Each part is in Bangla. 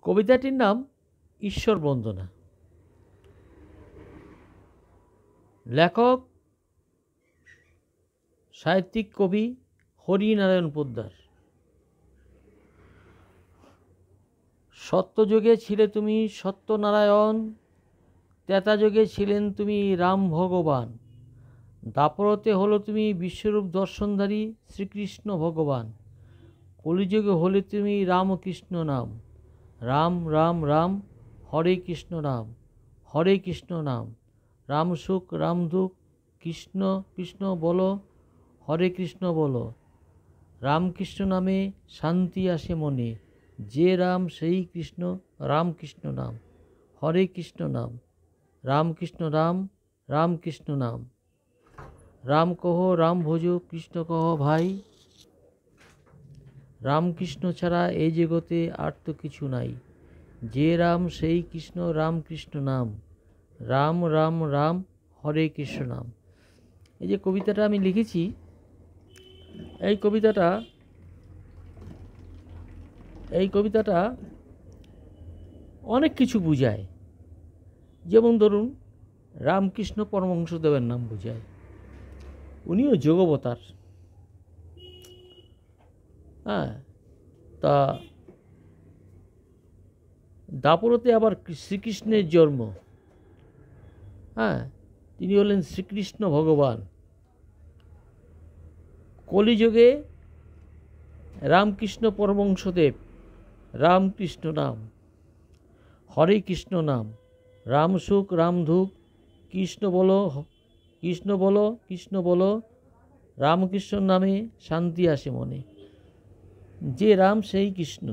কবিতাটির নাম ঈশ্বর বন্দনা। লেখক সাহিত্যিক কবি হরিনারায়ণ পোদ্দার। সত্যযুগে ছিলে তুমি সত্যনারায়ণ, ত্রেতাযুগে ছিলেন তুমি রাম ভগবান, দাপরতে হলো তুমি বিশ্বরূপ দর্শনধারী শ্রীকৃষ্ণ ভগবান, কলিযুগে হলে তুমি রামকৃষ্ণ নাম। রাম রাম রাম হরে কৃষ্ণ নাম, হরে কৃষ্ণ নাম, রাম সুখ রাম দুঃখ, কৃষ্ণ কৃষ্ণ বলো, হরে কৃষ্ণ বলো। রামকৃষ্ণ নামে শান্তি আসে মনে, যে রাম সেই কৃষ্ণ, রামকৃষ্ণ নাম, হরে কৃষ্ণ নাম, রামকৃষ্ণ রাম, রামকৃষ্ণ নাম। রাম কহ রাম ভোজো, কৃষ্ণ কহ ভাই, রামকৃষ্ণ ছাড়া এই জগতে আর তো কিছু নাই। যে রাম সেই কৃষ্ণ, রামকৃষ্ণ নাম, রাম রাম রাম হরে কৃষ্ণ নাম। এই যে কবিতাটা আমি লিখেছি, এই কবিতাটা অনেক কিছু বুঝায়। যেমন ধরুন, রামকৃষ্ণ পরমহংসদেবের নাম বুঝায়, উনিও যোগাবতার। হ্যাঁ, তা দাপরতে আবার শ্রীকৃষ্ণের জন্ম। হ্যাঁ, তিনি হলেন শ্রীকৃষ্ণ ভগবান। কলিযুগে রামকৃষ্ণ পরমহংসদেব, রামকৃষ্ণ নাম, হরে কৃষ্ণ নাম, রাম সুখ রাম দুঃখ, কৃষ্ণ বলো কৃষ্ণ বলো, কৃষ্ণ বলো, রামকৃষ্ণ নামে শান্তি আসে মনে। যে রাম সেই কৃষ্ণ।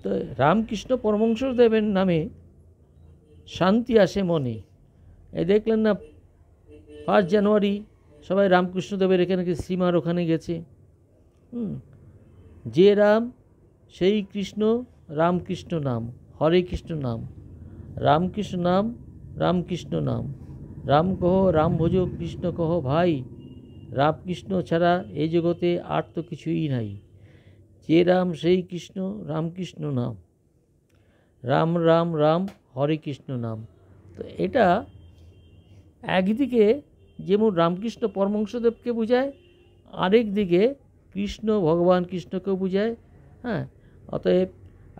তো রামকৃষ্ণ পরমহংসদেবের নামে শান্তি আসে মনে। এই দেখলেন না, 5 জানুয়ারি সবাই রামকৃষ্ণদেবের এখানে শ্রীমার ওখানে গেছে। যে রাম সেই কৃষ্ণ, রামকৃষ্ণ নাম, হরে কৃষ্ণ নাম, রামকৃষ্ণ নাম, রামকৃষ্ণ নাম, রাম কহ রাম ভোজো, কৃষ্ণ কহ ভাই, রামকৃষ্ণ ছাড়া এই জগতে আর তো কিছুই নাই। যে রাম সেই কৃষ্ণ, রামকৃষ্ণ নাম, রাম রাম রাম হরে কৃষ্ণ নাম। তো এটা একদিকে যেমন রামকৃষ্ণ পরমহংসদেবকে বোঝায়, আরেক দিকে কৃষ্ণ ভগবান কৃষ্ণকেও বোঝায়। হ্যাঁ, অতএব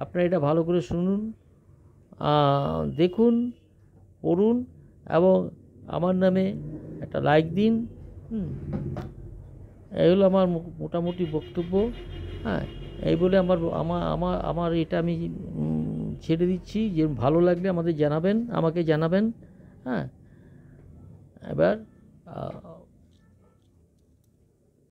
আপনারা এটা ভালো করে শুনুন, দেখুন, পড়ুন এবং আমার নামে একটা লাইক দিন। এই হলো আমার মোটামুটি বক্তব্য। হ্যাঁ, এই বলে আমার এটা আমি ছেড়ে দিচ্ছি। যে ভালো লাগলে আমাকে জানাবেন। হ্যাঁ, এবার